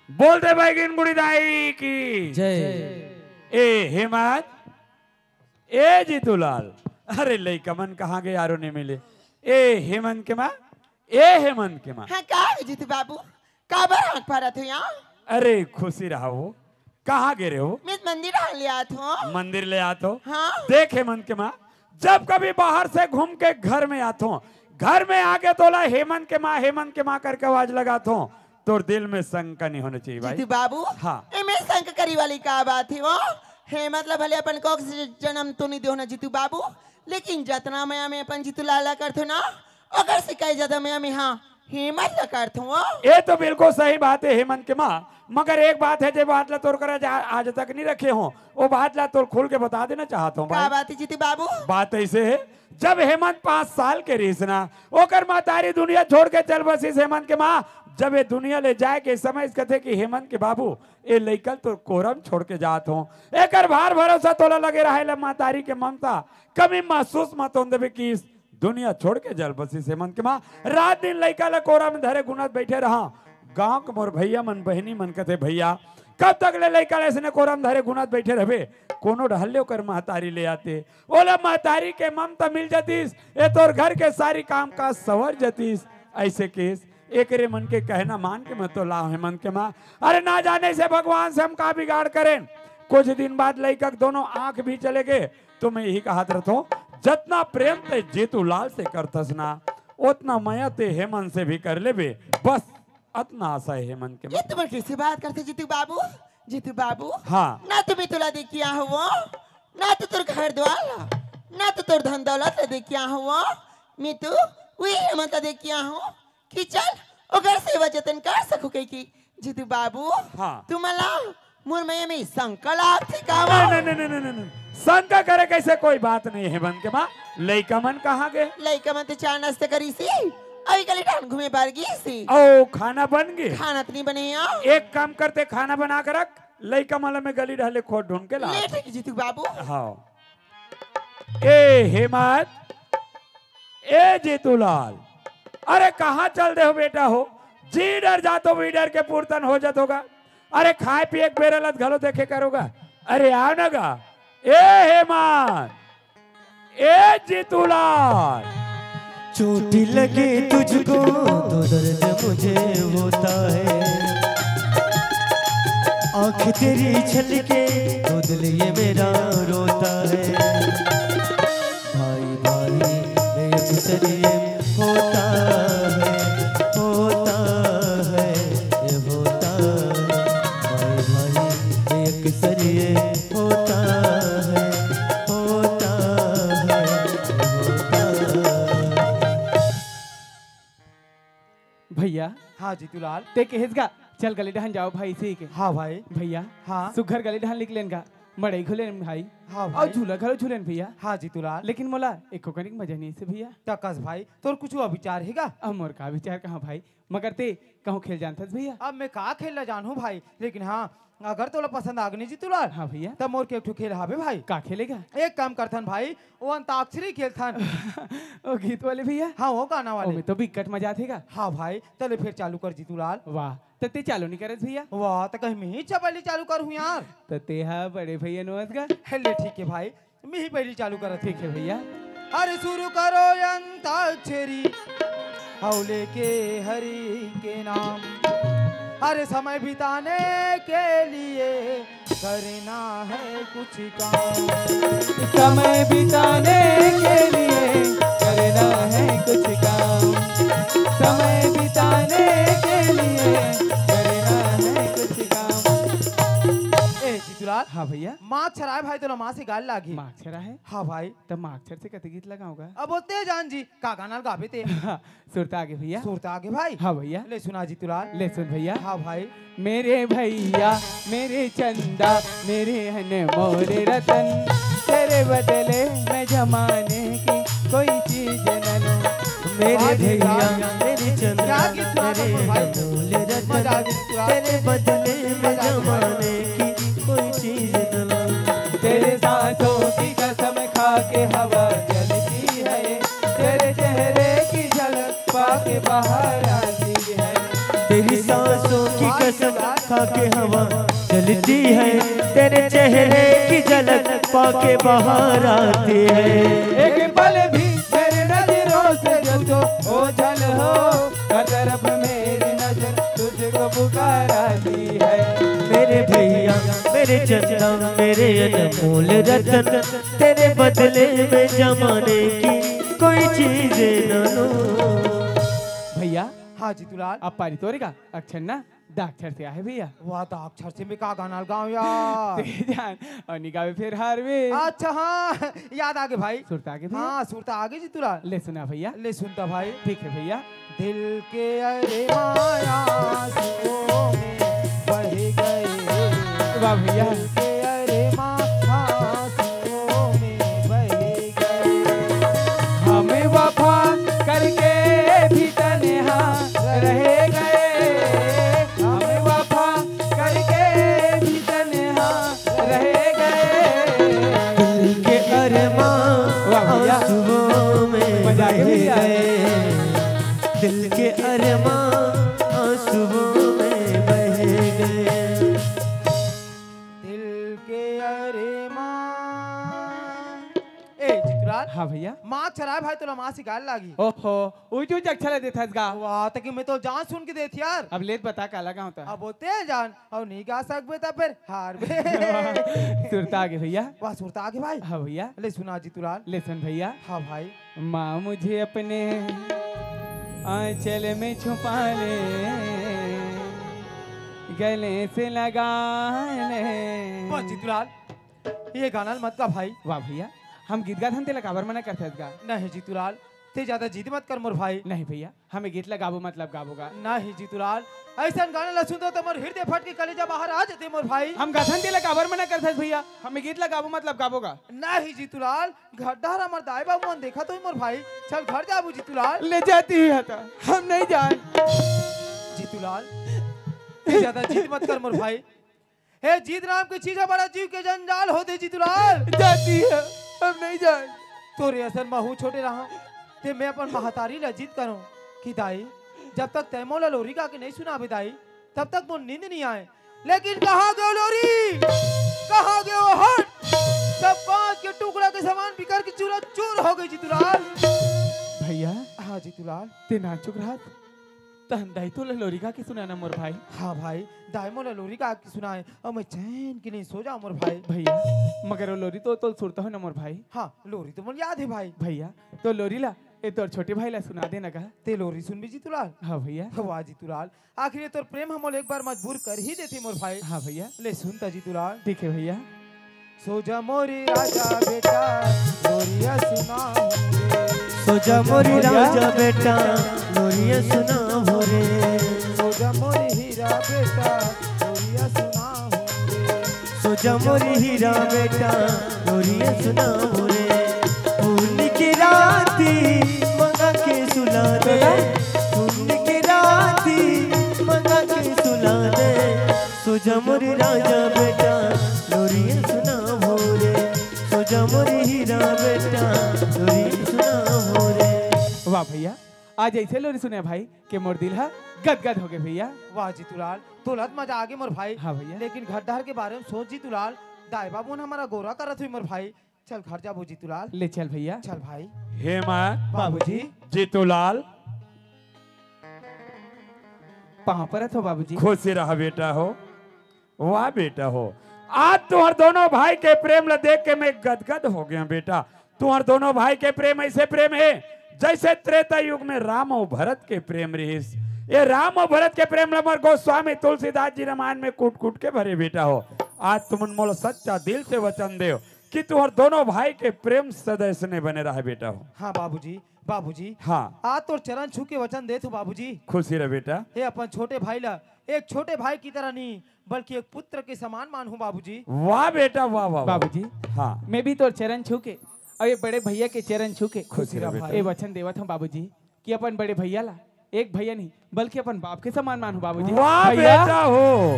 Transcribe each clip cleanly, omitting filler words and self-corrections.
बोलते बैगिन गुड़ीदाई की जय। ए हेमंत, ए जीतूलाल, अरे लइका मन कहाँ गए यारों ने मिले। ए हेमंत के माँ, ए हेमंत के माँ। हाँ का है जीतू बाबू, का बार हाथ पारा थे यहाँ? अरे खुशी रहा हो, कहाँ गिरे हो? मैं मंदिर हाल लिया था। मंदिर ले आतो। हाँ। देख हेमंत के माँ, जब कभी बाहर से घूम के घर में आतो, घर में आके तोला हेमंत के माँ करके आवाज लगातो, तो दिल में शंका नहीं होना चाहिए भाई। जीतू बाबू, हाँ। ए मैं शंका करी वाली का बात है वो? हे मतलब भले अपन को जन्म तो नहीं दो ना जीतू बाबू, लेकिन जतना मैं अपन जीतू लाला करते ना, अगर शिकायत ज्यादा मैं हाँ हेमंत ला करते हो। ये तो बिल्कुल सही बात है हेमंत के माँ, मगर एक बात है जो बात ला तोड़ कर आज तक नहीं रखे हो, वो बात ला तोड़ खोल के बता देना चाहता हूँ। क्या बात है जीतू बाबू? बात ऐसे है, जब हेमंत 5 साल के रेसना ओकर माँ तारी दुनिया छोड़ के चल बसी हेमंत के माँ, जब ये दुनिया ले जाए के समय इस कथे कि हेमंत के बाबू ये लइकल तो कोरम छोड़ के जात हो, एकर भार भरोसा तोला लगे रहे माँ तारी के ममता कभी महसूस मत हों देवे कि इस दुनिया छोड़ के जल बसी हेमंत के माँ। रात दिन लइका ला कोरा में धरे गुनत बैठे रहा, गांव के मोर भैया मन बहनी मन कथे भैया कब तक ले लइका ऐसे कोरम धरे गुनत बैठे रहे, कोनो रहल्यो कर महतारी ले आते, ओला महतारी के ममता मिल जतीस, ए तोर घर के सारी काम का सवर जतीस। ऐसे केस एक रे मन के कहना मान के मत तो ला हेमंत के माँ, अरे ना जाने से भगवान से हम का बिगाड़ करें। कुछ दिन बाद लइका दोनों आंख भी चले गए, तो मैं यही कहा रहता जितना प्रेम ते जीतू लाल से करतस ना, उतना मया ते हेमंत से भी कर ले बे, बस इतना आशा है हेमंत के ये तुम किससे बात करते जीतू बाबू? जीतू बाबू, हाँ। ना तुम्हें तुला देखिया हुआ, ना तो तुर घर द्वार, ना तो तुर धन दौलत देखिया हुआ, मैं तो वही हेमंत देखिया हूँ कि चल अगर सेवा जतन कर सको की जीतू बाबू। हाँ। तुम्हारा मुरमैया में संकल्प थी का? नहीं, शंका करे कैसे कोई बात नहीं है हेमंत के माँ। लइका मन कहाँ गए? लइका मन तो चार नाश्ता करी सी, अभी गली टान घूमे बार गई सी। ओ खाना बन गए? खाना तो नहीं बने यार। एक काम करते, खाना बना कर रख, लइका माला में गली ढाले खोद ढूंढ के ला। लेट है कि जीतू बाबू। हाँ। ए हेमंत, ए जीतूलाल, अरे कहाँ चल रहे हो बेटा हो? जी डर जातो भी डर के पूर्तन हो जात होगा। अरे खाए पिए बेरलत घलो देखे करोगा। अरे आओ ना गा। ए हेमंत, ए जीतूलाल, चोटी लगे तुझको तो दर्द मुझे होता है, आँख तेरी छलके तो दिल ये मेरा रोता है। भाई भाई मैं अक्सर ये होता है, होता है, ये होता है। भाई भाई मैं अक्सर ये होता है, होता है, ये होता है। भैया हाँ जीतूलाल। ते कहेगा चल गली डहन जाओ भाई से के। हाँ भाई। भैया हाँ। सुघर गली डहन लिख लेन का मड़ई खुलेन भाई। हाँ और भाई। झूला घरो झूलेन भैया। हाँ जीतूलाल। लेकिन मोला एको कनिक मजा नहीं से भैया। तकस भाई तोर कुछ विचार हैगा? अब मोर का विचार कहाँ भाई, मगर ते कहूँ खेल जानथस भैया। अब मैं का खेलना जानू भाई, लेकिन हाँ अगर तोला पसंद आगनी जीतूलाल, हाँ भैया। तब मोर के एक ठो खेल हावे भाई। का खेलेगा? एक काम करथन भाई, वो अंताक्षरी खेलथन। ओ गीत वाले भैया। हाँ वो गाना ओ वाले। में तो बिकट मजा आथेगा। हाँ भाई चले फिर चालू कर जीतूलाल। वाह तो ते चालू नहीं करत भैया? वाह तो कहीं मैं ही चपली चालू करूँ यार। तो ते हा बड़े भैया नोत का। हेले ठीक है भाई, मैं ही पहली चालू करत। ठीक है भैया। अरे शुरू करो अंताक्षरी, हौले के हरि के नाम। अरे समय बिताने के लिए करना है कुछ काम, समय बिताने के लिए करना है कुछ काम, समय बिताने के लिए करना है कुछ काम। ए जीतूलाल। हाँ भैया। माक्षर आए भाई तो माँ से गाल लागी। माक्षर है? हाँ भाई। तब माक्षर से कते गीत लगाऊंगा? अब बोलते जान जी का गाना गावे ते। हाँ, सुरता आगे भैया। सुरता आगे भाई। हाँ भैया। ले सुना जीतूलाल। ले सुन भैया। हाँ भाई। मेरे भैया मेरे चंदा मेरे अनमोल रतन, तेरे बदले मैं जमाने की कोई चीज न लूं। मेरे भैया मेरे चंदा क्या गीत सुना मेरे तुमको भाई? अनमोल रतन, मजा आ गई। तेरे बदले में जमाने की कोई चीज न लूं। तेरे सांसों की कसम खा के हवा चलती है, तेरे चेहरे की झलक पाके बाहर आती है। तेरी सांसों की कसम खा के हवा चलती है, तेरे चेहरे की झलक पाके बाहर आती है। एक पल भी मेरी नजरों से जो ओझल हो, हर तरफ मेरी नजर तुझको पुकाराती है। मेरे भैया मेरे चंदा मेरे अनमोल रतन, तेरे बदले में जमाने की कोई चीज न लो। भैया हाँ जीतूलाल अब पारी तोरेगा अक्षर ना दाक्षर से आहे भैया। वाह तो अक्षर से मैं का गाना गाऊं यार। जान और निगाहे फिर हार में। अच्छा हाँ याद आगे भाई। सुरता आगे भैया। हाँ सुरता आगे जीतूलाल। ले सुना भैया। ले सुनता भाई। ठीक है भैया। दिल के अरे माया आंसुओं में बह गए, वाह भैया। दिल के अरे माया आंसुओं में बह गए। हमें वफा करके भी तन्हा रह गए, हमें वफा करके भी तन्हा रह गए। दिल के अरमां आंसुओं में मजा बह भैया। गए, दिल के अरमां आंसुओं में बह गए। दिल के अरे माँ ए जीतूलाल हाँ भैया। माँ चराय भाई तो माँ सिखाने लगी। ओहो उजू अक्षर देता गा। वाह तक मैं तो जान सुन के देती यार। अब लेत बता का लगा होता। अब होते हैं जान और नहीं गा सकते तो फिर हार बे। सुरता आगे भैया। वाह सुरता आगे भाई। हाँ भैया। ले सुना जीतूलाल। ले सुन भैया। हाँ भाई। माँ मुझे अपने आंचल में छुपा ले, गले से लगा ले। वाह जीतूलाल ये गाना मत का भाई। वाह भैया। हम गीत गा धनते लगावर मना करते गा। नहीं जीतूलाल ते ज्यादा जिद मत कर मोर भाई। नहीं भैया हमें गीत लगाबो मतलब गाबोगा। नहीं जीतूलाल ऐसा गाना ला सुनता तो मोर हृदय फट के कलेजा बाहर आ जाते मोर भाई। हम गाथन ते लगावर मना करते भैया, हमें गीत लगाबो मतलब गाबोगा। नहीं जीतूलाल घर डहरा मर दाई बाबू मन देखा तो मोर भाई। चल घर जाबू जीतूलाल। ले जाती है था हम नहीं जान। जीतूलाल ते ज्यादा जिद मत कर मोर भाई। हे जीत नाम की चीज है बड़ा जीव के जंजाल होते जीतूलाल। जाती है हम नहीं जान। तोरे असल महू छोटे रहा ते मैं अपन महतारी ला जीत करूं कि दाई जब तक तैमोला लोरी का के नहीं सुना दाई तब तक वो नींद नहीं आए। लेकिन कहाँ गयो लोरी, कहाँ गयो हट, सब कांच के टुकड़ा के सामान बिखर के चूरा चूर हो गई जीतूलाल। भैया हाँ जीतूलाल। ते ना चुक रहा तहन दाई तो लोरिका की सुनाना मोर भाई। हाँ भाई दाई मोला लोरी का की सुनाए और मैं चैन की नहीं सो जाऊं मोर भाई। भैया मगर वो लोरी तो सुरता हो ना मोर भाई। हाँ लोरी तो मुझे याद है भाई। भैया तो लोरी ला ए तोर छोटे भाई ला सुना देना का। ते लोरी सुन भी जीतूलाल। हाँ भैया। वाह जीतूलाल आखिर ये तोर प्रेम हम एक बार मजबूर कर ही देती मोर भाई। हाँ भैया। ले सुनता जीतूलाल। ठीक है भैया। सो जा मोरी राजा बेटा लोरिया सुना सो जा मोरी राजा बेटा लोरिया सुना हो रे। सो जा मोरी हीरा बेटा लोरिया सुना सो जा मोरी हीरा बेटा लोरिया सुना हो रे। फूल की राती मंगा के सुला दे, फूल की राती मंगा के सुला दे। सो जा मोरी राजा बेटा लोरिया सुना हो रे। सो जा मोरी हीरा बेटा लोरिया सुना हो रे। वाह भैया आज ऐसे लोरी सुने भाई कि मोर दिल है गदगद हो गए भैया। वाह जीतूलाल तो लत मजा आगे मोर भाई। हाँ भैया। लेकिन घर डहर के बारे में सोच जीतूलाल दाई बाबू ने हमारा गोरा करत हुई मोर भाई। चल घर जाबू जीतूलाल। ले चल भैया। चल भाई। हेमंत बाबूजी जीतूलाल पाँव परत हो बाबूजी। खुश रहा बेटा हो। वाह बेटा हो आज तुम्हार दोनों भाई के प्रेम ला देख के मैं गदगद हो गया बेटा। तुम्हार दोनों भाई के प्रेम ऐसे प्रेम है जैसे त्रेता युग में राम और भरत के प्रेम रहीस। ये राम और भरत के प्रेम लमर गोस्वामी तुलसीदास जी रामायण में कूट कूट के भरे बेटा हो। आज तुम मोल सच्चा दिल से वचन दे कि तुम्हार दोनों भाई के प्रेम सदैव ने बने रहा बेटा हो। हाँ बाबूजी बाबूजी हाँ आज तो चरण छू के वचन दे तू बाबूजी। खुशी रहे बेटा। हे अपन छोटे भाई ला एक छोटे भाई की तरह नहीं बल्कि एक पुत्र के समान मानू बाबूजी। वाह बेटा वाह वाह वाह। बाबूजी हाँ मैं भी तोर चरण छू के और ये बड़े भैया के चरण छू के खुशी रहे बेटा। ये वचन देवत हूँ बाबूजी कि अपन बड़े भैया ला एक भैया नहीं बल्कि अपन बाप के समान मानू बाबूजी। वाह बेटा हो।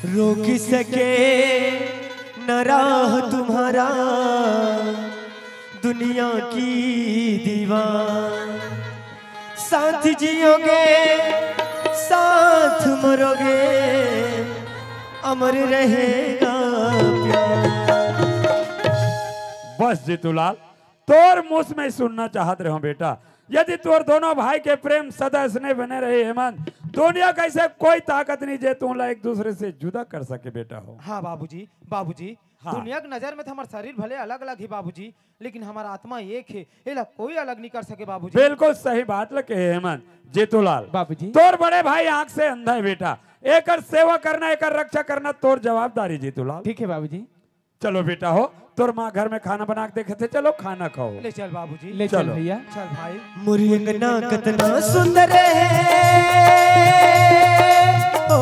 रोक सके न राह तुम्हारा दुनिया की दीवार। साथ जियोगे साथ मरोगे अमर रहेगा प्यार। बस जीतूलाल, तोर मुंह में सुनना चाहत रहो बेटा। यदि तोर दोनों भाई के प्रेम सदा स्नेह बने रहे हेमंत, दुनिया कैसे कोई ताकत नहीं जे तुम एक दूसरे से जुदा कर सके बेटा हो। हाँ बाबूजी, बाबूजी हाँ। दुनिया की नजर में तो हमारा शरीर भले अलग अलग है बाबूजी, लेकिन हमारा आत्मा एक है, ये कोई अलग नहीं कर सके बाबूजी। बिल्कुल सही बात लगे हेमंत। जीतूलाल, बाबूजी। तोर बड़े भाई आंख से अंधा है बेटा, एकर सेवा करना एकर रक्षा करना तोर जवाबदारी जीतूलाल। ठीक है बाबूजी। चलो बेटा हो, तोर माँ घर में खाना बना के देखे थे, चलो खाना खाओ। ले चल बाबूजी, ले चल चलो। भैया। चल भाई। मोरी अंगना कतना सुंदर है, ओ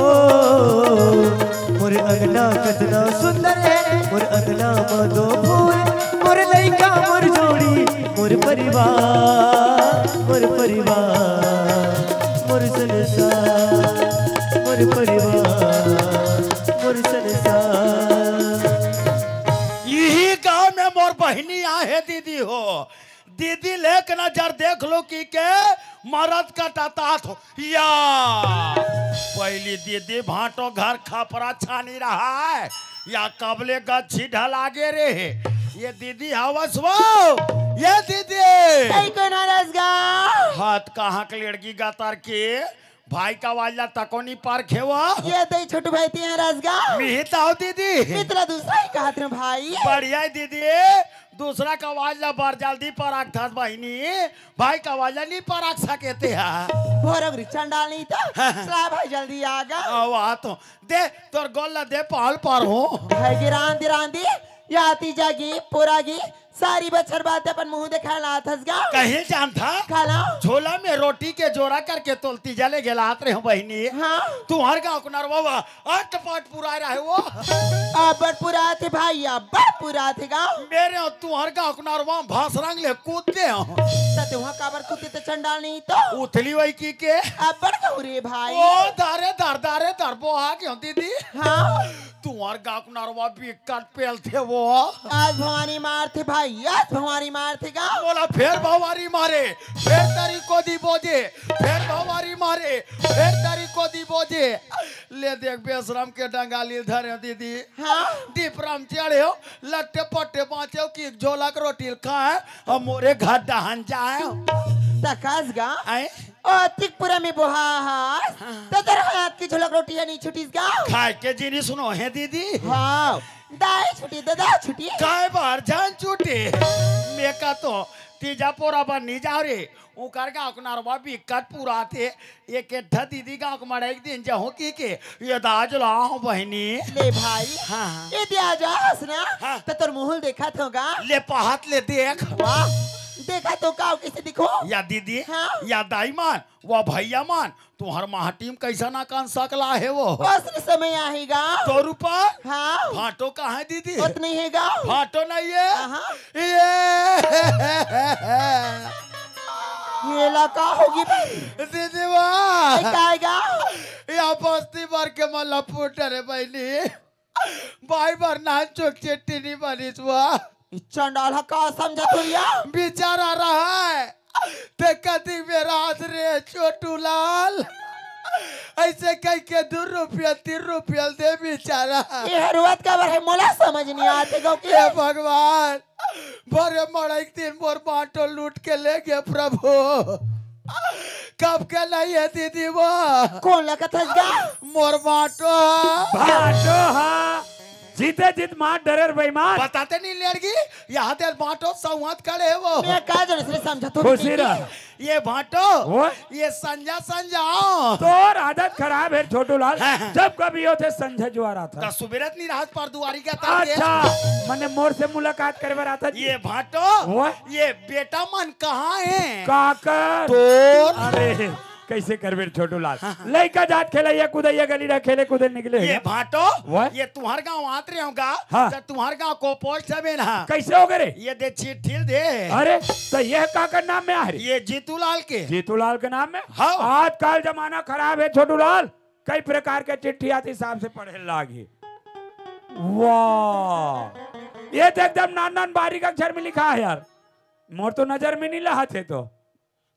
मोर अंगना कतना सुंदर है, मोर अंगना में दो फूल, मोर लइका मोर जोड़ी, मोर परिवार, मोर परिवार, मोर संसार, मोर परिवार, मोर संसार। यही गांव में मोर बहनी आहे दीदी हो। दीदी लेक नजर देख लो कि के मरद का तात हो या पहली दीदी भाटो घर खपरा छानी रहा है या कबले गच्छी ढलागे रे। ये दीदी हवस वो, ये दीदी हाथ कहाँ के लड़की गातार के भाई का वाला तकोनी पार खेवा ये दई छोटू भाई ते राजगा मिहित आओ दीदी। मित्रा दूसरा ही कहत रहे भाई। बढ़िया है दीदी, दूसरा का वाला बार जल्दी पराग था बहनी, भाई का वाला नहीं पराग सके थे। भोरगरी चंडाल नहीं था चला भाई जल्दी आगा। आ तो दे तोर गोला दे पाल पर हो भाई गिरान दिरांदी याती जागी पुरागी सारी बच्चर बात अपन मुंह दिखा ला थसगा कहीं जान था खाला। झोला में रोटी के जोड़ा करके तोलती जले गेलात रहे हो बहनी। हाँ तुम्हार गाँव कुनार बाबा अट पाट पुरा रहे हो। अब पूरा थे भाई अब पूरा थे गाँव मेरे तुम्हार गाँव कुनार वहाँ भासरंग ले कूदते हो तो वहाँ काबर कुत्ते तो चंडाल नहीं तो उथली वही की के अब बढ़ गए भाई। ओ दारे दर बो आ क्यों दीदी। हाँ तुम्हार गाँव कुनार वहाँ भी कट पेल थे वो। आज भवानी मार थे भाई, आज भवानी मार थे गाँव। बोला फिर भवारी मारे, फिर तारी को दी बोझे, फिर भवारी मारे, फिर तारी को दी बोझे। ले देख बेशरम के डंगाली धरे दीदी। हाँ दीपराम चढ़े हो लट्टे पट्टे बाँचे कि झोला के रोटी खाए और मोरे घर दहन जाए तकास गा आए ओ तिकपुरा में बोहा हास तो तेरे हाथ की झलक रोटियां नहीं छुटी गाँव। खाए के जीनी सुनो है दीदी। हाँ दाई छुटी दादा छुटी काय बार जान छूटे मेका तो तीजा पोरा बनी जाओ रे उकर गाँव के नारवा बिकट पूरा थे एक एठा दीदी गाँव के मारा एक दिन जाओ की के ये दाज लाओ बहनी। ले भाई हाँ। ये दिया जा हंसना हाँ। तो तेरे मुंह देखा होगा। ले पहात ले देख वाह देखा तो काव किसे दिखो या दीदी हाँ। या दाई मान वो भैया मान तुम्हार महाटीम कैसा ना कान सकला है वो उस समय आएगा 100 रुपया। हाँ फाटो कहाँ है दीदी। उतना ही है गाँव। फाटो नहीं है हाँ। ये ये लका होगी भाई दीदी वाह आएगा या बस्ती भर के मला पुटरे बहनी भाई भर ना चोक चट्टी नहीं बनी वाह चंडाल का समझा तू या बेचारा रहा है ते कदी मेरा हाथ रे छोटू लाल ऐसे कह के 2 रुपया 3 रुपया दे बेचारा। ये हरुआत का बारे मोला समझ नहीं आते गाँव हे के। भगवान भरे मड़ाई 3 बोर बांटो लूट के ले गए प्रभु कब के नहीं है दीदी वो कौन लगा थसगा मोर बांटो भाटो हाँ जीते जीत मार डरर बेईमान। बताते नहीं लड़की यहाँ तेल बांटो संवाद खड़े है वो मैं का जन से समझा तू खुशी रह। ये बांटो वो ये संजाओ तोर आदत खराब है छोटू लाल। जब कभी होते संजय जो आ रहा था सुबेरत नहीं राहत पर दुआरी का तार दे। अच्छा मैंने मोर से मुलाकात करे रहा था ये भाटो वो ये बेटा मन कहाँ है काकर तोर अरे कैसे करबे छोटू लाल लइका जात खेलैया कूदैया गली रह खेले कूदे निकले ये भाटो What? ये तुम्हार गाँव आत रहे होगा हाँ। जब तुम्हार गाँव को पोस्ट है ना कैसे हो गए ये दे चिट्ठी दे अरे तो यह काकर नाम में आ रही ये जीतू लाल के जीतू लाल के नाम में। हाँ। आजकल जमाना खराब है छोटू लाल, कई प्रकार के चिट्ठी आती साहब से पढ़े लागी। वाह ये तो एकदम नान नान बारीक अक्षर में लिखा है यार, मोर तो नजर में नहीं लहा थे तो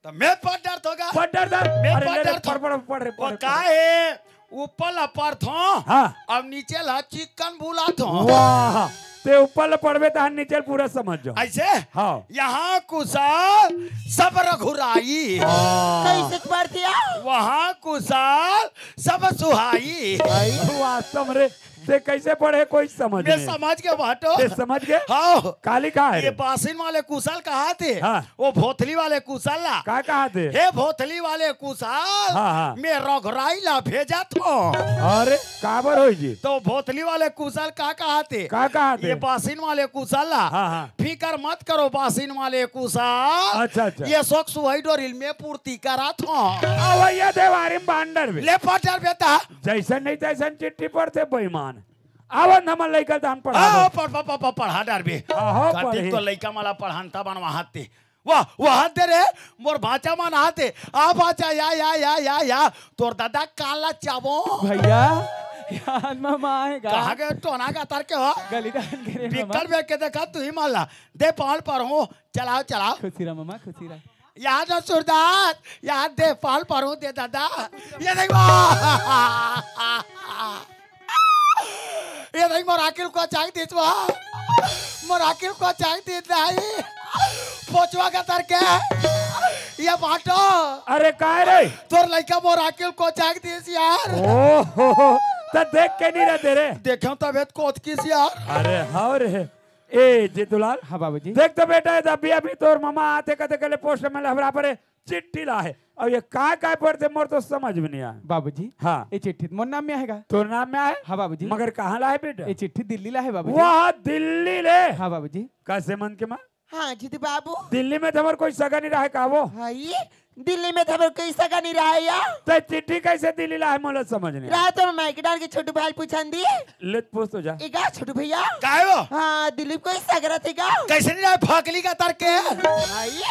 मैं पढ़ डर होगा पढ़ डर मैं अरे पढ़ ले ले, डर पढ़ पढ़ पढ़ रे वो पढ़ का है ऊपर लपर थो हाँ अब नीचे ला चिकन भूला थो वाह ते ऊपर पड़वे तो नीचे पूरा समझ जाओ ऐसे हाँ यहाँ कुशल सब रघुराई कैसे पढ़ती वहाँ कुशल सब सुहाई वास्तव में रे ते कैसे पढ़े कोई समझ मैं नहीं समझ के बाटो ते समझ गए हाँ काली कहा है ये रे? बासिन वाले कुशल कहा थे हाँ। वो भोथली वाले कुशल ला का कहा थे हे भोथली वाले कुशल हाँ, हाँ। मैं रघुराई ला भेजा थो अरे काबर हो जी तो भोथली वाले कुशल का कहा थे का कहा थे ये बासिन वाले कुशल ला हाँ, हाँ। फिकर मत करो बासिन वाले कुशल अच्छा अच्छा ये शौक सुहाई डोरिल में पूर्ति करा थो अवैया देवारी बांडर भी ले पटर बेटा जैसन नहीं तैसन चिट्ठी पर थे बेईमान आवन हमन लइका दान पढ़ा आ दो। पढ़ा डरबे आहो, कतिक पढ़ी। तो लइका मला पढ़ानता बनवा हाथे वाह वाह हाथे रे मोर भाचा मन हाथे आ भाचा या तोर दादा काला चाबो भैया यार मामा आएगा कहा के टोना का तार के हो गली दान करे मामा पिक्कर में के देखा तू ही माला दे पाल पर हूं चलाओ खुशी रहा मामा खुशी रहा याद है सुरदास याद दे पाल पर हूं दे दादा ये देख ये देख मोर आकिल को चाय दे मोर आकिल को चाय दे दाई पोचवा का तार के ये बाटो अरे काय रे तोर लइका मोर आकिल को चाय देस यार ओहो तो देख के नहीं रहते रे देखो तबियत कोत किस यार अरे हाँ रे ए जीतूलाल हाँ बाबूजी देख तो बेटा अभी अभी तोर मामा आते कहते कहले पोस्ट में हमरा पर चिट्ठी ला है और ये काय पढ़ते मोर तो समझ में नहीं आया बाबूजी हाँ ये चिट्ठी मोर नाम में आएगा तोर नाम में आए हाँ बाबूजी मगर कहाँ ला है बेटा ये चिट्ठी दिल्ली ला है बाबूजी वहाँ दिल्ली ले हाँ बाबूजी कैसे मन के माँ हाँ जीतू बाबू दिल्ली में तो कोई सगा नहीं रहा है का वो भाई दिल्ली में खबर कैसा का नहीं रहा है यार तो चिट्ठी कैसे दिल्ली ला है मोला समझ नहीं आया। रात और मैकेडार के छोटू भाई पूछन दी ले पूछ तो जा एगा छोटू भैया काय वो हाँ दिलीप को ऐसा करा थे गा कैसे नहीं रहा फाकली का तार के भाई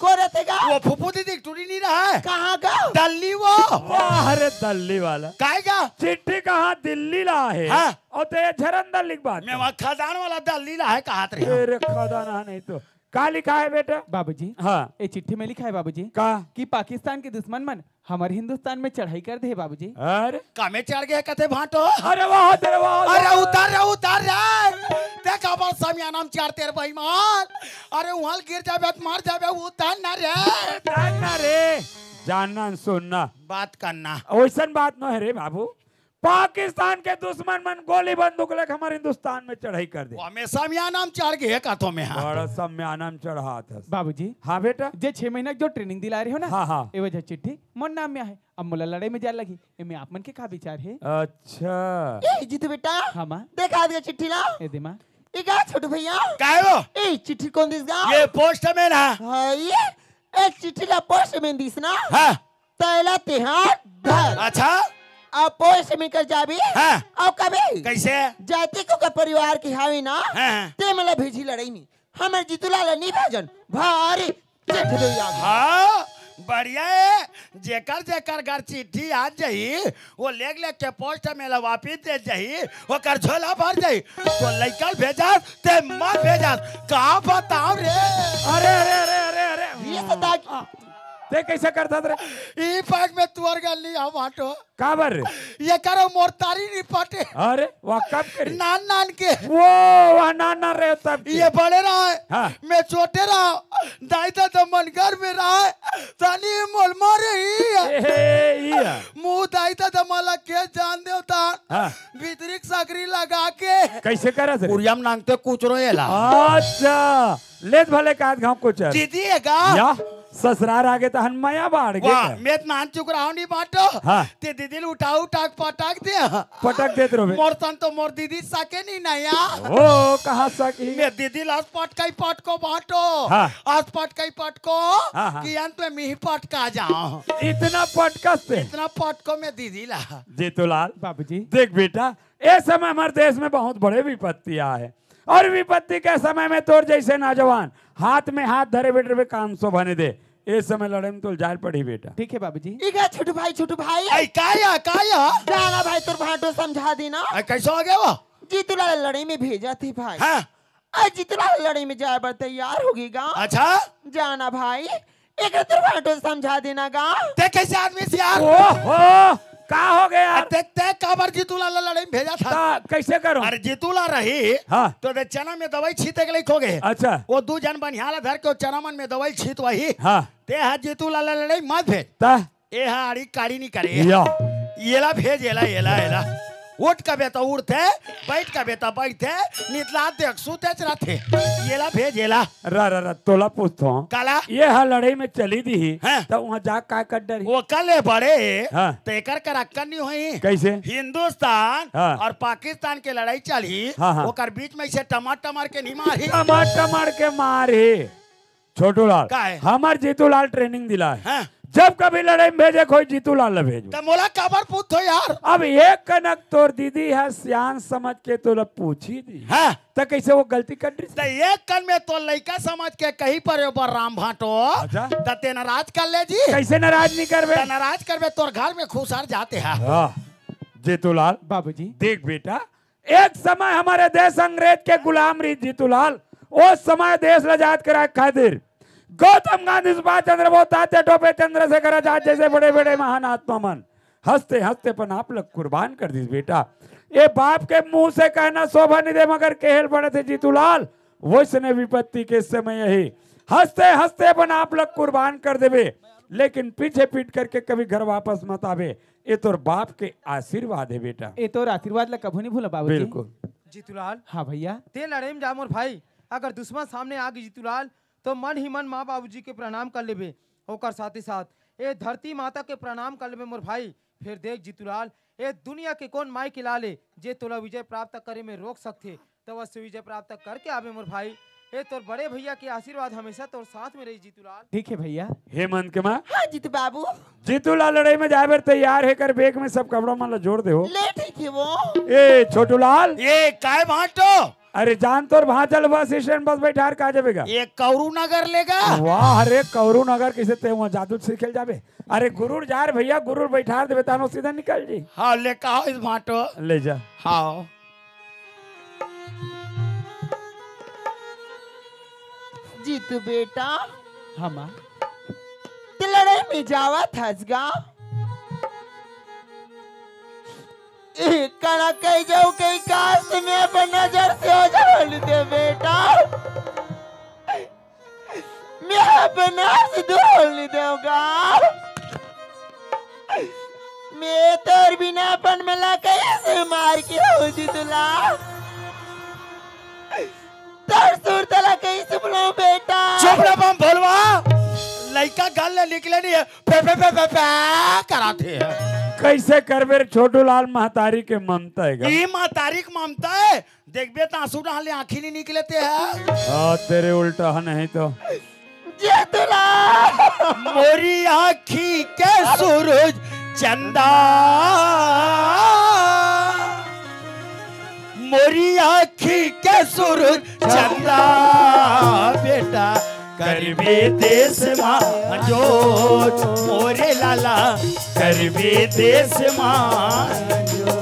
को रहते गा वो फुफू दीदी टूटी नहीं रहा है कहाँ गा दल्ली वो वाह अरे दिल्ली वाला काएगा चिट्ठी कहाँ दिल्ली ला है हाँ। और तो ये झरंदर लिख बात मैं वहाँ खदान वाला दल्ली ला है कहा थे तेरे खदाना नहीं तो का लिखा है बेटा बाबूजी हाँ ये चिट्ठी में लिखा है बाबूजी का कि पाकिस्तान के दुश्मन मन हमारे हिंदुस्तान में चढ़ाई कर दे बाबूजी अरे कामे चढ़ गए कथे भाटो अरे वाह तेरे वाह अरे उतार रे देख अब समिया नाम चार तेरे बेईमान अरे वहां गिर जाबे तो मार जाबे उतार ना रे जानना रे जानना सुनना बात करना वैसन बात न है रे बाबू पाकिस्तान के दुश्मन मन गोली बंदूक लेकर हमारे हिंदुस्तान में चढ़ाई कर दे वो हमेशा समिया नाम चढ़ गए कथों में हाँ बड़ा सम्मानम चढ़ा था बाबूजी हाँ बेटा जे 6 महीना जो ट्रेनिंग दिला रहे हो ना हाँ हाँ ये वजह चिट्ठी मोर नाम में है अब मोला लड़ाई में जा लगी इनमें आप मन के का विचार है अच्छा ए जीतू बेटा हाँ माँ देखा दिया चिट्ठी ला ए दे माँ एगा छोटू भैया काय वो ए चिट्ठी कौन दिस गा ये पोस्ट में ना भाई ए चिट्ठी ला पोस्ट में दिस ना हाँ तैला तिहार धर अच्छा अब पोस्ट में कर जाबी हाँ अब कभी कैसे जाति को का परिवार की हावी ना हाँ ते मला भेजी लड़ाई में हमर जीतूलाल नहीं भेजन भारी चिट्ठी दो यार हाँ बढ़िया है जेकर जेकर घर चिट्ठी आ जाई वो लेग लेग के पोस्ट में वापिस दे जाई वो कर झोला भर जाई तो लइका भेजा ते मत भेजा कहाँ बताओ रे अरे अरे अरे अरे अरे ये सदा ते कैसे करता रे ई पाक में तुअर गली हम हटो काबर रे ये करो मोरतारी नहीं पटे अरे वह कब करे नान नान के वो वह नाना रे तब के। ये बड़े रहा है हाँ। मैं छोटे रहा दाइता तो मनगर में रहा है तानी मोल मारे ही है ए, इया। मुंह दाइता तो मला के जान दे होता हाँ। भीतरी सकरी लगा के कैसे करा रे उरियम नांगते कुचरो येला अच्छा लेत भले काद गांव को चल दीदी है का या ससुरार आगे तो हनमया बाढ़ वाह गए मैं नान चुक रहा हूँ नहीं बाटो हाँ। ते दीदी उठाओ उठाक पटाक दे पटक देते रहो मोर तन तो मोर दीदी सके नहीं ना यार ओ कहाँ सकी मैं दीदी लास पटकाई पटको बाटो हाँ। आज पटकाई पटको हाँ, हाँ। कि अंत में मिही पटका जाओ इतना पटकस से इतना पटको में दीदी ला जीतूलाल बाबूजी देख बेटा इस समय हमारे देश में बहुत बड़े विपत्तियां है और विपत्ति के समय में तोर जैसे नौजवान हाथ में हाथ धरे बैठे हुए काम सो बने दे इस समय लड़ाई में तो जाल पड़ी बेटा ठीक है बाबूजी इगा छोटू भाई ऐ काया जाना भाई तुर भाटो समझा देना ऐ कैसे हो गया वो जीतूलाल लड़ाई में भेजा थे भाई हाँ आज जीतूलाल लड़ाई में जाए बर तैयार होगी गा अच्छा जाना भाई एक तुर भाटो समझा देना गा ते कैसे आदमी से यार ओहो का हो गया यार? देखते काबर जीतूला ला लड़ाई में भेजा था। कैसे करूं? अरे जीतूला रही हाँ। तो दे चना में दवाई छीते के लिए खो गए। अच्छा। वो 2 जन बनिहाला धर के चना मन में दवाई छीत वही। हाँ। ते हा जीतूला ला लड़ाई मत भेज। ता ए हा आड़ी काड़ी नहीं करे। या येला भेज येला उठ का बेटा उठते बैठ का बेटा बैठते नितला देख सुतेच रहते येला भेज येला रा तोला पूछता हूँ काला ये हा लड़ाई में चली दी ही हाँ। तो वहाँ जा का कर डरी? वो कले बड़े हाँ। तेकर कर अक्कन नहीं हुई। कैसे? हिंदुस्तान हाँ। और पाकिस्तान के लड़ाई चली। हाँ। ओकर बीच में से टमाटर के नहीं मारी। टमाटर के मारे छोटू लाल का है? हमार जीतू लाल ट्रेनिंग दिला है। हाँ। जब कभी लड़ाई में भेजे कोई जीतू लाल ला भेजो। तो मोला काबर पूछो यार। अब एक कनक तोर दीदी है सियान समझ के तो पूछी दी हाँ। तो कैसे वो गलती कर दी? तो एक कन में तो लड़का समझ के कहीं पर ऊपर राम भाटो अच्छा। तो ते नाराज कर ले जी। कैसे नाराज नहीं करबे? तो नाराज करबे तोर घर में खुशार जाते हैं। जीतू लाल बाबूजी देख बेटा, एक समय हमारे देश अंग्रेज के गुलाम रही जीतू लाल। उस समय देश आजाद कराए खातिर गौतम गांधी, सुभाष चंद्र बोस, तात्या टोपे, चंद्रशेखर आजाद जैसे बड़े बड़े महान आत्मा मन हंसते हंसते पन आप लोग कुर्बान कर दी बेटा। ये बाप के मुंह से कहना शोभा नहीं दे मगर केहल पड़े थे जीतू लाल। वैसने विपत्ति के समय यही हंसते हंसते पन आप लोग कुर्बान कर देवे, लेकिन पीछे पीट करके कभी घर वापस मत आवे। ये तो बाप के आशीर्वाद है बेटा। ये तो आशीर्वाद ला कभू नहीं भूला बाबूजी। बिल्कुल। जीतूलाल हाँ भैया। ते लड़ाई में जा मोर भाई, अगर दुश्मन सामने आ गई जीतूलाल तो मन ही मन माँ बाबूजी के प्रणाम कर लेबे। होकर साथ ही साथ ए धरती माता के प्रणाम कर लेबे मोर भाई। फिर देख जीतूलाल, ए दुनिया के कौन माई के लाले जे तोला विजय प्राप्त करे में रोक सकते, तो वह विजय प्राप्त करके आवे मोर भाई। ए तोर बड़े भैया के आशीर्वाद हमेशा तोर साथ में रही जीतूलाल। ठीक है भैया। हेमंत के माँ हाँ जीतू बाबू जीतू लाल लड़ाई में जाए बर तैयार है कर बैग में सब कपड़ा माला जोड़ दे हो। ले ठीक है वो। ए छोटू लाल, ये काय भाटो अरे जान तोर वहां चल बस स्टैंड बस बैठार का जाबेगा। ये कौरू नगर लेगा। वाह, अरे कौरू नगर किसे ते वहां जादू सीखल जाबे। अरे गुरुर जा रे भैया, गुरुर बैठार देबे तानो सीधा निकल जी। हाँ ले कहो इस भाटो ले जा। हाँ जीतू बेटा हाँ माँ। ते लड़ाई में जावा थसगा कड़ा कही जाऊ कहीं काश में अपन नजर से हो जाओ दे बेटा। मैं अपना से धोल नहीं दूंगा। मैं तोर बिना अपन मिला कैसे मार के हो जीतूला। तोर सुर तला कैसे बुलाऊं बेटा। चुप रह बम भोलवा, लड़का गल ले निकले नहीं है पे पे पे पे पे कराते हैं। कैसे करबे छोटू लाल महतारी के ममता है। ये माँ तारीख मामता है, देखबे तो आंसू डाले आंखी नहीं निकलते हैं। हाँ तेरे उल्टा है नहीं तो। जीतूला मोरी आँखी के सूरज चंदा, मोरी आँखी के सूरज चंदा, बेटा करबे देश मां जो मोरे लाला, करबे देश मां जो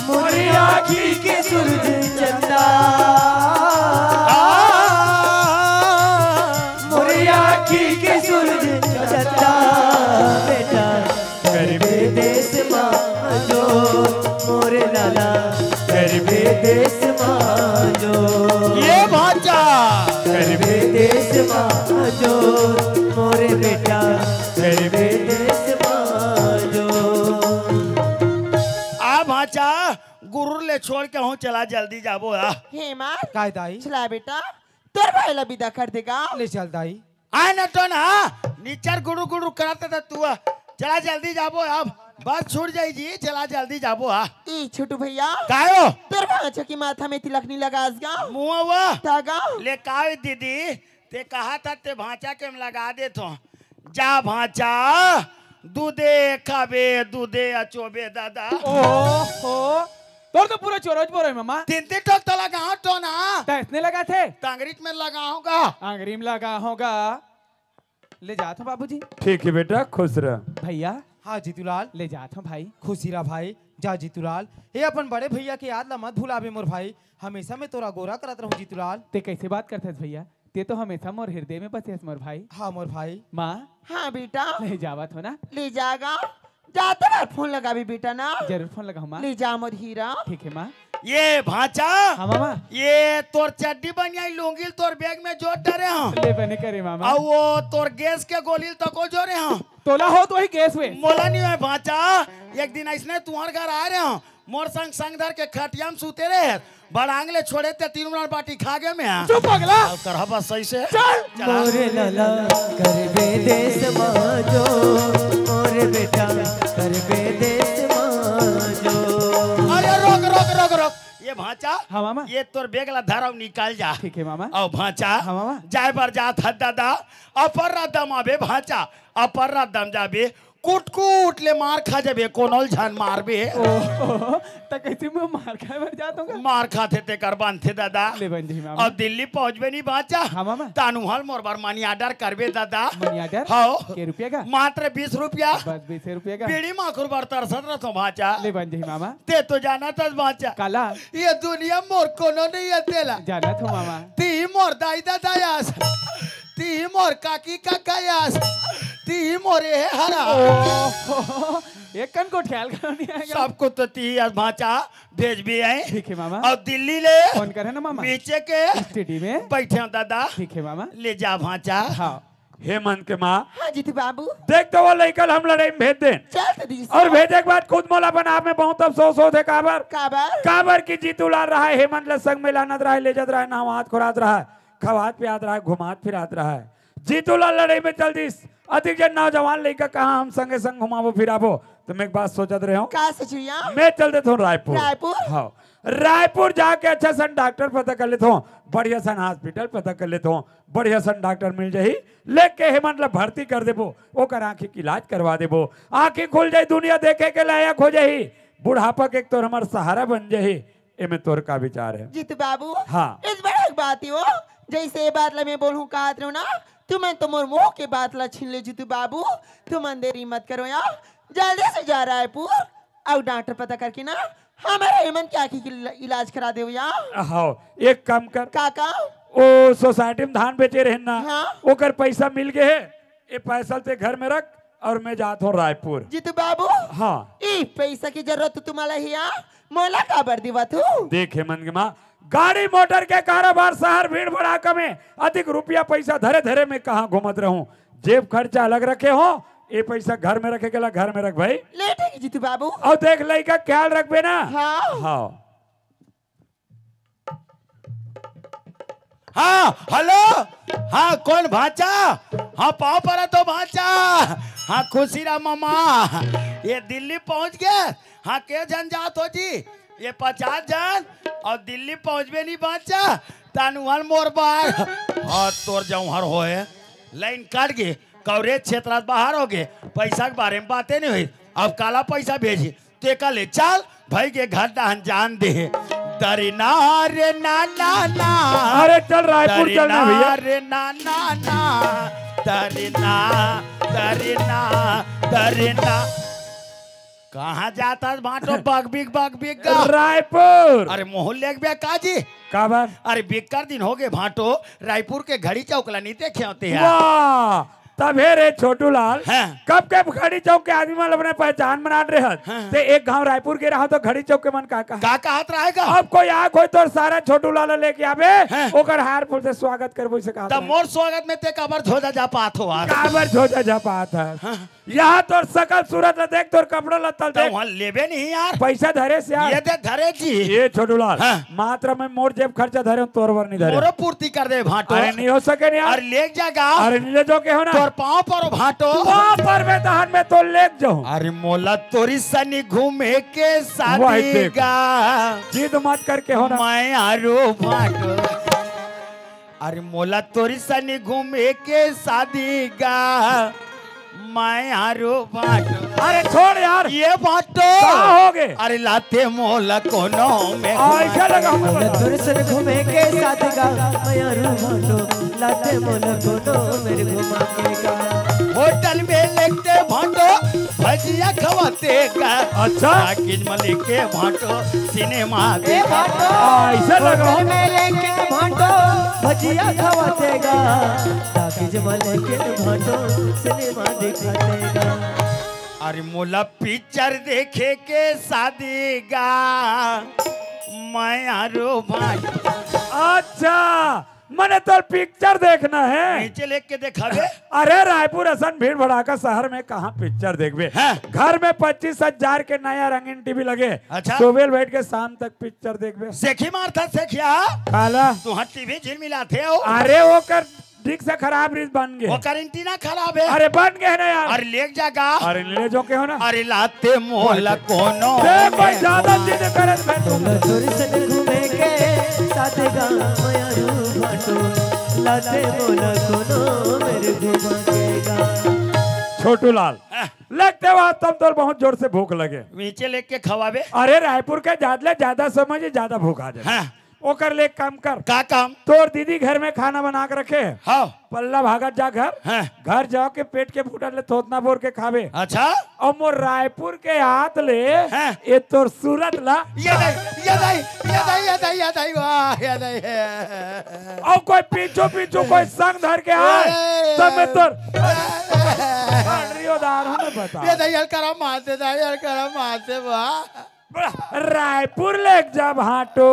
मोरी आँखी के सूरज चंदा, मोरी आँखी के सूरज चंदा, बेटा करबे देश मां जो मोरे लाला, करबे देश मां जो ये भाचा करबे देश मां जो मोरे बेटा, करबे देश मां जो। आ भाचा गुरु ले छोड़ के हूँ चला जल्दी जाबो आ। हेमंत काय दाई चला बेटा तोर भाई ला विदा कर देगा। ले चल दाई। आ न तो ना नीचर गुरु गुरु कराता था तू चला जल्दी जाबो अब बस छूट जाई जी, चला जल्दी जाबो आ। ई छोटू भैया कायो तोर भांचा की माथा में तिलक नहीं लगासगा मुआ हुआ तागा। ले कावे दीदी ते कहा था ते भांचा के हम लगा दे तो जा भांचा दूधे खाबे दूधे अचोबे दादा। ओहो तोर तो पूरा चोरोज बोरो है मामा। तीन तीन टोक तो लगा तो ना तो इसने लगा थे टांगरीच में लगाऊंगा। आंगरी में लगा होगा। ले जात हो बाबूजी। ठीक है बेटा, खुश रह। भैया हाँ जीतूलाल ले जात हो भाई। खुशी रहा भाई। जा जीतूलाल, ये अपन बड़े भैया के याद ला मत भुलावे मोर भाई। हमेशा मैं तोरा गोरा करत रहूं जीतूलाल। ते कैसे बात करते है भैया, ते तो हमेशा मोर हृदय में बसे मोर भाई। हाँ मोर भाई। माँ हाँ बेटा ले जावत हो ना। ले जागा। जाते बार फोन लगा भी बेटा ना जरूर फोन लगा माँ। ले जा मोर हीरा। ठीक है माँ। ये भांचा हाँ मामा। ये तोर चड्डी बनिया लूंगी तोर बैग में जोड़ डरे हाँ ले बने करे मामा। और वो तोर गैस के गोली तको जोड़े हाँ तोला हो तो ही गैस में। मोला नहीं है भांचा। एक दिन ऐसने तुम्हारे घर आ रहे हो मोर संग संग धर के खटिया में सूते रहे बड़ांगले छोड़े ते 3 मिनट बाटी खा गए मैं। चुप पगला। अब करहा बस सही से चल। मोरे लाला करबे देश माजो मोरे बेटा करबे देश माजो। अरे रोक रोक रोक रोक ये भांचा हाँ मामा। ये तोर बेगला धराव निकाल जा। ठीक है मामा। और भांचा हाँ मामा। जाय पर जात हद दादा अपर दम आबे भांचा अपर दम जाबे कूट कूट ले मार खा जाबे कोनोल झान मारबे ओह तो कैसे मैं मार खाए मर जाता हूँ। मार खाते ते कर बांधते दादा। ले बन जी मामा। और दिल्ली पहुंचबे नहीं भांचा हाँ मामा। तानु हल मोर बार मनी ऑर्डर करबे दादा। Money order? हाँ के रुपये का? मात्र 20 रुपया बस 20 रुपये का। बीड़ी माखुर बार तरसत रहो भांचा। ले बन जी मामा। ते तो जाना था भांचा काला ये दुनिया मोर कोनो नहीं अतेला जाना था मामा। ती मोर दाई दादा यास ती मोर काकी काका यास ती मोरे है हरा ओह, एक कन को ख्याल करो नहीं आएगा। सबको तो ती यास भांचा भेज भी आए ठीक है मामा। और दिल्ली ले फोन करे ना मामा। नीचे के स्टेडी में बैठे हो दादा ठीक है मामा। ले जा भांचा। हाँ हेमंत के माँ हाँ जीतू बाबू देख तो वो लड़कल हम लड़ाई में भेज दें चल तो दी और भेजे के बाद खुद मोला बना आप में बहुत अफसोस हो थे काबर काबर काबर की जीतू लाल रहा है हेमंत ले संग में लानत रहा है ले जत रहा है नहात खुरात रहा है खवात पियात रहा है घुमात फिरात रहा है जीतू लाल लड़ाई में चल दिस अधिक जन नौजवान लड़का कहाँ हम संगे संग घुमावो फिरावो तो मैं एक बात सोचत रहे हूँ का सचुया मैं चल देता हूँ रायपुर रायपुर? हाँ रायपुर जाके अच्छा सन डॉक्टर पता कर लेता हूँ बढ़िया सन हॉस्पिटल पता कर लेता हूँ बढ़िया सन डॉक्टर मिल जाही लेके हेमंत ला भर्ती कर देबो ओकर आंखी की इलाज करवा देबो आंखी खुल जाई दुनिया देखे के लायक हो जाही बुढ़ापा के एक तो हमार सहारा बन जाही एमे तोर का विचार है जीतू बाबू हाँ। इस बड़ा एक बात ही हो जैसे ये बात ला मैं बोलूं कहा रहे हो ना तुम्हें तो मोर मुंह के बात ला छीन ले जीतू बाबू तुम देरी मत करो यार जल्दी से जा रायपुर और डॉक्टर पता करके ना हमारे हेमंत की आंखी की इलाज करा दे यार। हाँ एक काम कर काका ओ सोसाइटी में धान बेचे रहे ना हाँ। ओकर पैसा मिल गए है ये पैसा ते घर में रख और मैं जाता हूँ रायपुर। जीतू बाबू हाँ ई पैसा की जरूरत तो तुम्हारा ही यार मोला का बर दिवा तू देख हेमंत के माँ गाड़ी मोटर के कारोबार शहर भीड़ भड़ाका में अधिक रुपया पैसा धरे धरे में कहाँ घूमत रहूं जेब खर्चा अलग रखे हो ये पैसा घर में रखे के घर में रख भाई ले ठीक जीतू बाबू और देख लई का ख्याल रखबे ना। हाँ हाँ हाँ हेलो हाँ कौन भांचा हाँ पाँव पड़ा तो भांचा हाँ खुशी रहा मामा ये दिल्ली पहुंच गए हाँ के जन जात हो जी ये 50 जन और दिल्ली पहुंचबे नहीं भांचा तानुहल मोर बार और तोर जाऊं हर होए लाइन काट गए कवरेज क्षेत्र बाहर हो गए पैसा के बारे में बातें नहीं हुई अब काला पैसा भेजी ते का ले चल भाई के घर दान जान दे दरिना रे ना ना ना अरे चल रायपुर चलना भैया रे ना ना ना दरिना दरिना दरिना कहाँ जाता बाटो बग बिग का रायपुर अरे मोहल्ले के काजी काबर अरे बिकर दिन हो गए भाटो रायपुर के घड़ी चौकला नहीं देखे होते हैं वाह तबे रे छोटू लाल हाँ। कब के घड़ी चौक के आदमी मन अपने पहचान बना रहे हत हाँ। ते एक गांव रायपुर के रहा तो घड़ी चौक के मन का हाथ रहेगा अब कोई आँख हो तो सारा छोटू लाल लेके आवे हाँ। ओकर हार फूल से स्वागत करबो से कहा तब मोर स्वागत में ते कबर झोजा जा पात हो आज काबर झोजा झपात है यहाँ तोर सकल सूरत ला देख तोर कपड़ा लत्तल तो देख वहाँ लेबे नहीं यार पैसा धरे से यार ये दे धरे जी ये छोटू लाल हाँ। मात्र में मोर जेब खर्चा धरे तोर वर नहीं धरे मोरो पूर्ति कर दे भाटो अरे नहीं हो सके नहीं यार और ले जागा अरे नहीं ले जो के हो ना तोर पाँव पर भाटो वहाँ पर मैं दहन में तो ले जाऊं अरे मोला तोरी सनी घूमे के वही शादी देख। गा जिद मत करके हो ना मैं आरो भाटो अरे मोला तोरी सनी घूमे के शादी गा मैं आरो भाटो अरे छोड़ यार ये भाटो कहाँ हो गए अरे लाते मोला कोनो में ऐसा लगा हमें बता। दर्शन घूमे के साथ गा मैं रूमालो लाते मोल कोनो मेरे घुमा के गा होटल में लेते भाटो भजिया खवाते का अच्छा किज मलिक के भाटो सिनेमा ए भाटो ऐसा लगा होटल में लेके भाटो भजिया खवातेगा ताकि जमल के भाटो सिनेमा दिखातेगा अरे मोला पिक्चर देखे के शादी गा मैं आरो भाई अच्छा मने तो पिक्चर देखना है। नीचे लेके के देखावे। अरे रायपुर असन भीड़ भड़ाका शहर में कहाँ पिक्चर देखबे। हाँ। घर में 25,000 के नया रंगीन टीवी लगे। अच्छा। सुबह बैठ के शाम तक पिक्चर देखबे। सेखी मारता सेखिया काला तू हाँ टीवी झिल मिलाते हो। अरे वो कर डिक से खराब रिस बन गए। वो करेंटीना खराब है। अरे बन गए ना यार। अरे लेक जागा। अरे ले जो के हो ना। अरे लाते मोहला कोनो देख भाई ज्यादा जिद करे तो मैं तुम तोर सन घूमे के साथ गा मयारू भाटो लाते बोला कोनो मेरे घुमा के गा। छोटू लाल लगते वहां तब तो बहुत जोर से भूख लगे। नीचे लेके खवावे। अरे रायपुर के ज्यादा समझ ज्यादा भूख आ जाए। हाँ। ओकर ले काम कर। का काम? तोर दीदी घर में खाना बना के रखे। हाँ। पल्ला भागत जा घर। हाँ। घर जाओ के पेट के फूटल ले थोतना बोर के खावे। अच्छा और मोर रायपुर के हाथ ले हाँ। ये तोर सूरत ला और कोई पीछू कोई संग धर के आए सब में तोर उदाहरण बता। रायपुर ले जब भाटो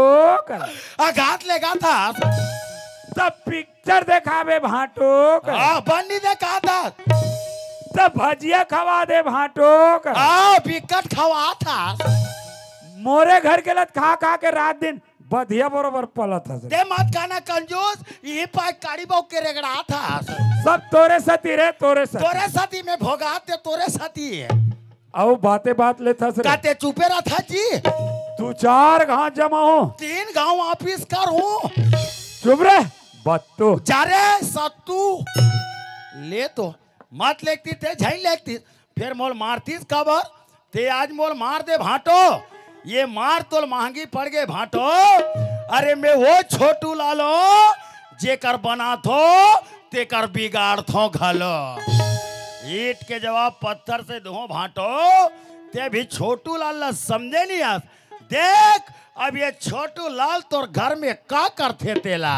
कर आघात लेगा था। तब पिक्चर देखावे भाटो कर बन्नी देखा था। तब भजिया खवा दे भाटो कर विकट खवा था। मोरे घर के लत खा खा के रात दिन बधिया बरोबर पलत हस। दे मत खाना कंजूस ये पाई काड़ी बाव के रेगड़ा था। सब तोरे सती रे तोरे सती। तोरे साथी में भोगाते तोरे साथी है। आओ बातें बात ले थस रे। काते चुपे रहा था जी। तू 4 घाट जमा हो 3 गांव ऑफिस कर हूँ। चुप रे बत्तू। जा रे सत्तू ले तो मत लेती थे झई लेती फिर मोल मारतीस खबर ते आज मोल मार दे भाटो। ये मार तो महंगी पड़ गए भाटो। अरे मैं वो छोटू लालो जेकर बना थो तेकर बिगाड़ थो घलो। ईट के जवाब पत्थर से दो भाटो ते भी छोटू लाल ला समझे नहीं आज। देख अब ये छोटू लाल तोर घर में का करते तेला।